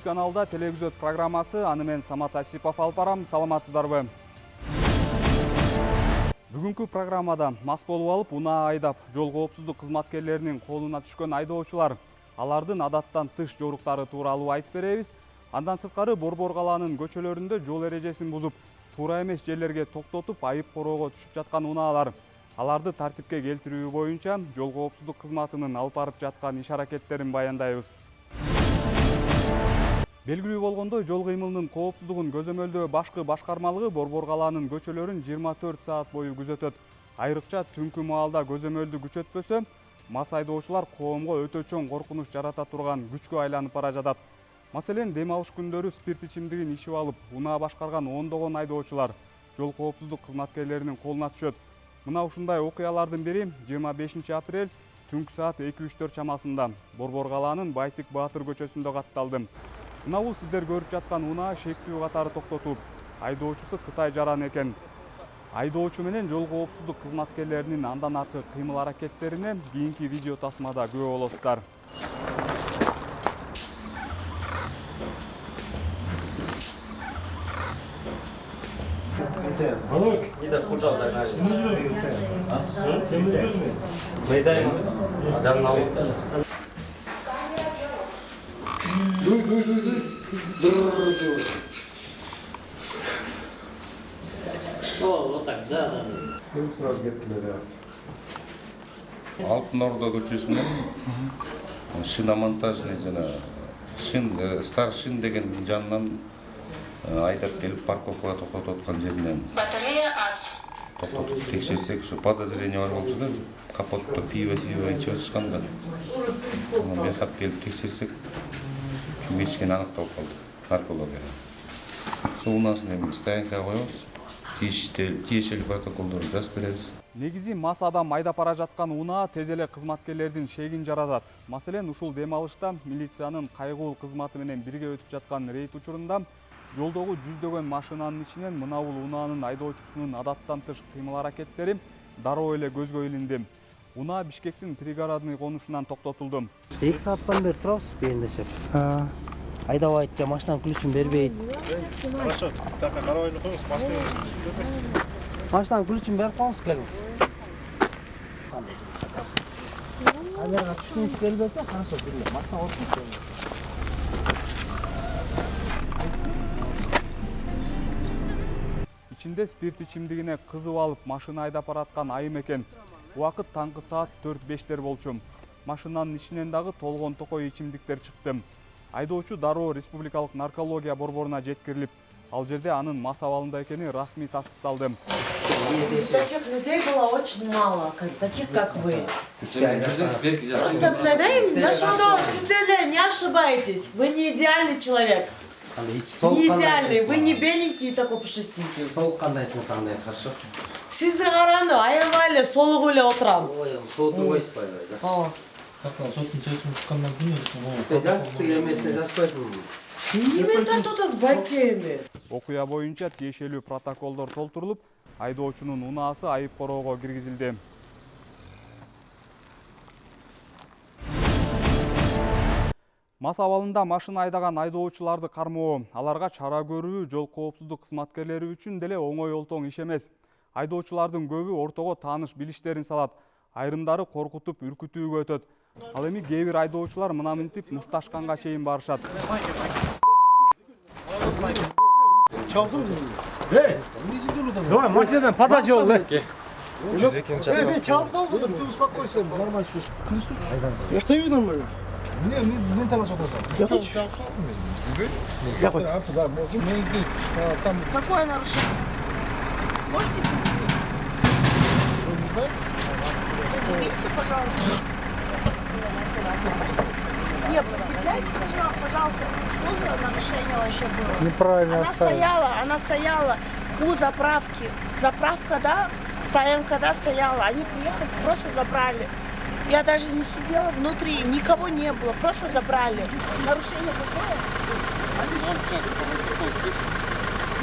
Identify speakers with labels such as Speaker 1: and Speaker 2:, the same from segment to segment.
Speaker 1: каналда телевизор программасы, аны мен Самат Асипов алып барам. Саламатсыздарбы? Бүгүнкү программада мас болуп алып, унаа айдап, жол коопсуздук кызматкерлеринин колуна түшкөн айдоочулар, алардын адаттан тыш жоруктары тууралуу айтып беребиз. Андан сырткары Борбор калаанын көчөлөрүндө жол эрежесин бузуп, туура эмес жерлерге токтотуп, айып короого түшүп жаткан унаалар, аларды тартипке келтирүү боюнча жол коопсуздук кызматынын алып барып жаткан иш-аракеттерин баяндайбыз. Белгилүү болгондой, жол кыймылынын коопсуздугун көзөмөлдөө башкы башкармалыгы Борбор калаанын көчөлөрүн 24 саат бою күзөтөт. Айрыкча түнкү маалда көзөмөлдү күчөтпөсө, мас айдоочулар коомго өтө чоң коркунуч жарата турган күчкө айланып бара жатат. Маселен, дем алыш күндөрү спирт ичимдигин ичип алып, унаа башкарган ондогон айдоочулар жол коопсуздук кызматкерлеринин колуна түшөт. Мына ушундай окуялардын бири 25 апрель түнкү саат 2:04 чамасында Борбор калаанын Байтик Баатыр көчөсүндө катталды. Мына бул сиздер көрүп жаткан унаа шектүү катары токтотулуп, айдоочусу Кытай жаран экен. Айдоочу менен жол коопсуздук кызматкерлеринин андан аркы кыймыл аракеттерине кийинки видео тасмада күбө болосуздар.
Speaker 2: Tidak kurang dah nasi. Beda yang jangan mau. Oh, letak dah.
Speaker 3: Алтын Орда көчөсүнөн шиномонтажный жана стар шин деген жанынан айдап келип парковкага токтотуп аткан жеринен
Speaker 4: Батарея ас.
Speaker 3: токтотуп текшерсек, ушу подозрение бар болчу да, капотто пиво ичип атышкан да. Бехап келип текшерсек, ким ичкени аныкталып калды, наркологияда. Суунасын эми стоянкага коебуз, тиешелүү протоколдорду жазып беребиз.
Speaker 1: Негизи мас адам айдап бара жаткан унаа тез эле кызматкерлердин шегин жаратат. Маселен, ушул дем алышта милициянын кайгылуу кызматы менен бирге өтүп жаткан рейд учурунда жолдогу жүздөгөн машинанын ичинен мына бул унаанын айдоочусунун адаттан тыш кыймыл аракеттери дароо эле көзгө илинди. Унаа Бишкектин пригородный конушунан токтотулду.
Speaker 5: 2 сааттан бери турабыз бейиндешип. Айдабайт жа машинанын ключун бербейт.
Speaker 6: Хорошо, так карабайны коюңуз, машинанын ключун бербейсиз.
Speaker 5: Машинанын ключун берип коюңуз, келиңиз. Камерага түшкүңүз келбесе, хорошо, бирге машина отуруп.
Speaker 1: Ичинде спирт ичимдигине кызып алып машина айдап бараткан айым экен. Убакыт таңкы саат 4-5 болчу. Машинанын ичинен дагы толгон токой ичимдиктер чыкты. Айдоочу дароо республикалык наркология борборуна жеткирилип, ал жерде анын мас абалында экени расмий тастыкталды.
Speaker 7: Таких людей было очень мало, таких как вы. Просто надаем нашу дорогу, сиздер не ошибаетесь. Вы не идеальный человек. Не идеальный, вы не беленький и такой пушистенький.
Speaker 5: Хорошо.
Speaker 7: Сиздер каранды, аябай эле солугуп эле отурам.
Speaker 5: Ой, отурбайсыз баягы.
Speaker 6: Соттун чечимин чыккандан кийин
Speaker 5: Жазыктык эмесине жазбайсызбы?
Speaker 7: Немен тартып байке эми?
Speaker 1: Окуя боюнча тиешелүү протоколдор толтурулуп, айдоочунун унаасы айып короого киргизилди. Мас абалында машина айдаган айдоочуларды кармоо, аларга чара көрүү жол коопсуздук кызматкерлери үчүн деле оңой олтоң иш эмес. Айдоочулардын көбү ортого тааныш билиштерин салат, айрымдары коркутуп, үркүтүүгө өтөт. Ал эми кээ бир айдоочулар мына минтип мушташканга чейин барышат.
Speaker 2: Давай, машинадан подача бол.
Speaker 6: Мен чабып салдым, ты успокойся, нормально слушай. Не слушай. Я стою нормально. Мен талашып отырсам. Я хочу. Я хочу. Да, мы здесь. Там.
Speaker 4: Какое нарушение? Можете предъявить? Предъявите, пожалуйста. Не, предъявляйте, пожалуйста. Что за нарушение вообще было?
Speaker 6: Неправильно
Speaker 4: Она стояла у заправки. Заправка, да? Стоянка, да, стояла. Они приехали, просто забрали. Я даже не сидела внутри, никого не было, просто забрали. Нарушение какое?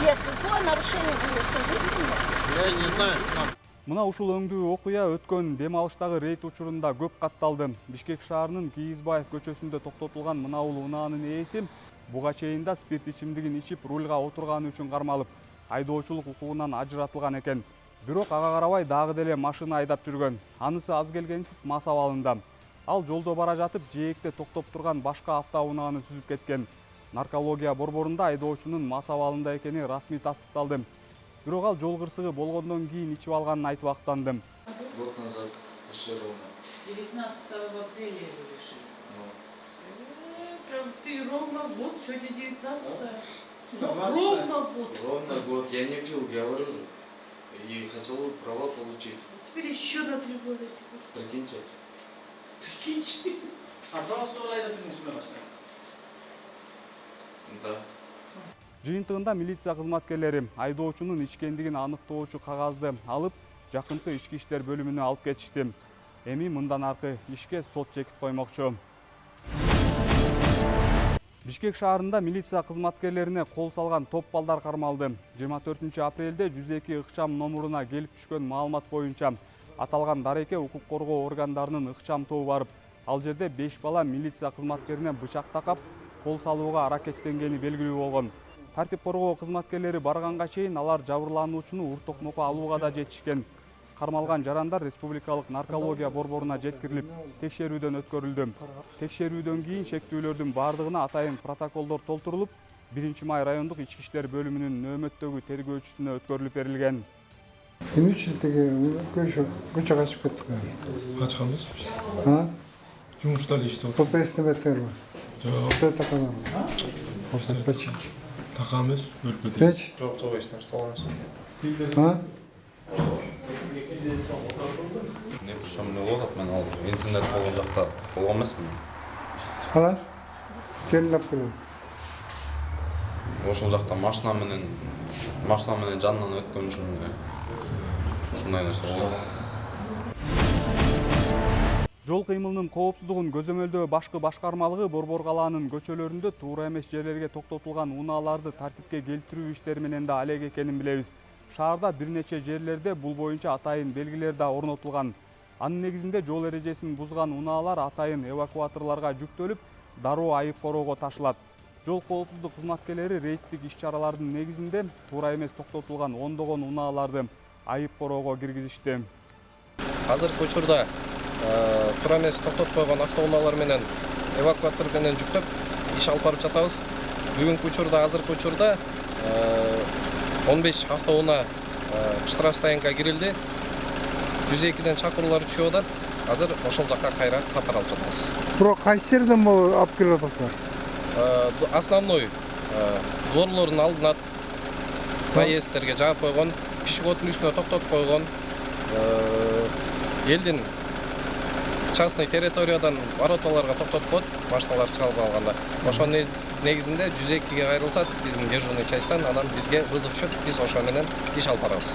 Speaker 4: Нет, какое нарушение было, скажите мне?
Speaker 6: Я не знаю.
Speaker 1: Мына ушул өңдүү окуя өткөн дем алыштагы рейд учурунда көп катталды. Бишкек шаарынын Кийизбаев көчөсүндө токтотулган мына бул унаанын ээси Буга чейин да спирт ичимдигин ичип рульга отурганы үчүн кармалып, айдоочулук укугунан ажыратылган экен. Бирок ага карабай дагы деле машина айдап жүргөн. Анысы аз келгенсип мас абалында. Ал жолдо бара жатып жээкте токтоп турган башка автоунааны сүзүп кеткен. Наркология борборунда айдоочунун мас абалында экени расмий тастыкталды. Бирок ал жол кырсыгы болгондон кийин ичип алганын айтып актанды.
Speaker 8: Год назад, почти ровно.
Speaker 9: 19 апреля его решили. Прям ты ровно год, сегодня 19. Ровно год.
Speaker 8: Ровно год. Я не пил, говорю же. И хотел права получить.
Speaker 9: Теперь еще на 3 года.
Speaker 8: Прикиньте.
Speaker 9: Прикиньте.
Speaker 6: А просто олайда жүрмүсүң баштайм.
Speaker 8: Да.
Speaker 1: Жыйынтыгында милиция кызматкерлери айдоочунун ичкендигин аныктоочу кагазды алып, жакынкы ички иштер бөлүмүнө алып кетишти. Эми мындан аркы ишке сот чекит коймокчу. Бишкек шаарында милиция кызматкерлерине кол салган топ балдар кармалды. 24 апрелде 102 ыкчам номуруна келип түшкөн маалымат боюнча аталган дареке укук коргоо органдарынын ыкчам тобу барып, ал жерде 5 бала милиция кызматкерине бычак такап кол салууга аракеттенгени белгилүү болгон. Тартип коргоо кызматкерлери барганга чейин алар жабырлануучуну уртокнокко алууга да жетишкен. Кармалган жарандар республикалык наркология борборуна жеткирилип, текшерүүдөн өткөрүлдү. Текшерүүдөн кийин шектүүлөрдүн бардыгына атайын протоколдор толтурулуп, 1 май райондук ички иштер бөлүмүнүн нөөмөттөгү тергөөчүсүнө өткөрүлүп берилген.
Speaker 6: Көчө качып кетти.
Speaker 10: Качкан эмеспиз.
Speaker 6: Жумушта эле иштеп атат. ПСТБ Жок.
Speaker 10: Така эмес, өлкөдө.
Speaker 6: Жок, жок иштер саламыз.
Speaker 3: Не причем не логот мен ал инцидент болгон жакта болгон эмесмин.
Speaker 6: Кала? Келип келем.
Speaker 3: Ошол жакта машина менен жанынан өткөн үчүн ушундай нерсе болду.
Speaker 1: Жол кыймылынын коопсуздугун көзөмөлдөө башкы башкармалыгы Борбор калаанын көчөлөрүндө туура эмес жерлерге токтотулган унааларды тартипке келтирүү иштери менен да алек экенин билебиз. Шаарда бир нече жерлерде бул боюнча атайын белгилер да орнотулган. Анын негизинде жол эрежесин бузган унаалар атайын эвакуаторлорго жүктөлүп, дароо айып короого ташылат. Жол коопсуздук кызматкерлери рейдтик иш-чаралардын негизинде туура эмес токтотулган ондогон унааларды айып короого киргизишти.
Speaker 11: Азыркы учурда туура эмес токтотуп койгон автоунаалар менен эвакуатор менен жүктөп иш алып барып жатабыз. Бүгүнкү учурда, азыркы учурда 15 автоунаа штраф стоянкага кирилди. 102ден чакыруулар түшүп атат. Азыр ошол жакка кайра сапар алып жатабыз.
Speaker 6: Бирок кайсы жерден алып келип атасыздар?
Speaker 11: Основной дворлордун алдына заезддерге жаап койгон, пешеходдун үстүнө токтотуп койгон, элдин частный территориядан вороталарга токтотуп коет, машиналар чыгарып алганда. Ошол негизинде 102ге кайрылса, биздин дежурный частьтан анан бизге вызов түшөт, биз ошо менен иш алып барабыз.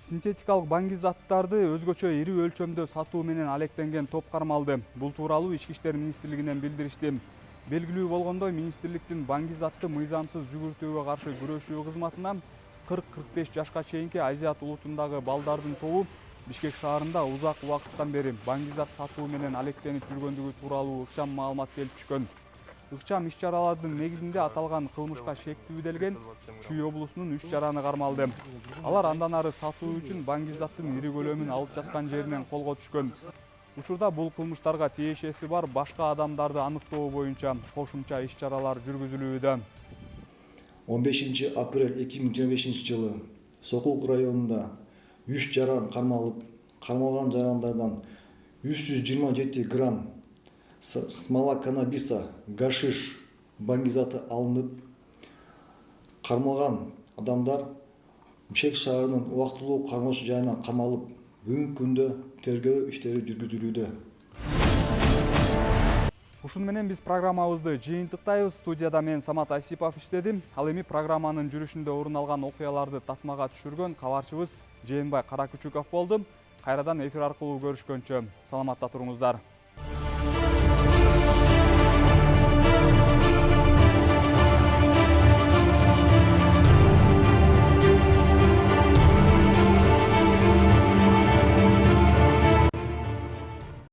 Speaker 1: Синтетикалык баңги заттарды өзгөчө ири өлчөмдө сатуу менен алектенген топ кармалды. Бул тууралуу Ички иштер министрлигинен билдиришти. Белгилүү болгондой, министрликтин баңги затты мыйзамсыз жүгүртүүгө каршы күрөшүү кызматына 40-45 жашка чейинки Азиат улутундагы балдардын тобу Бишкек шаарында узак убакыттан бери баңги зат сатуу менен алектенип жүргөндүгү тууралуу ыкчам маалымат келип түшкөн. Ыкчам иш-чаралардын негизинде аталган кылмышка шектүүделген Чүй облусунун 3 жараны кармалды. Алар андан ары сатуу үчүн баңги заттын ири көлөмүн алып жаткан жеринен колго түшкөн. Учурда бул кылмыштарга тиешеси бар башка адамдарды аныктоо боюнча кошумча иш-чаралар жүргүзүлүүдө.
Speaker 12: 15 апрель 2025 жылы Сокулук районунда 3 жаран кармалып, кармалган жарандардан 327 грамм смола каннабиса, гашиш, баңги заты алынып, кармалган адамдар Бишкек шаарынын убактылуу кармоочу жайына камалып, бүгүнкү күндө тергөө иштери жүргүзүлүүдө.
Speaker 1: Ушун менен биз программабызды жыйынтыктайбыз. Студияда мен Самат Асипов иштедим. Ал эми программанын жүрүшүндө орун алган окуяларды тасмага түшүргөн кабарчыбыз Жээнбай Каракүчүков болду. Кайрадан эфир аркылуу көрүшкөнчө саламатта туруңуздар.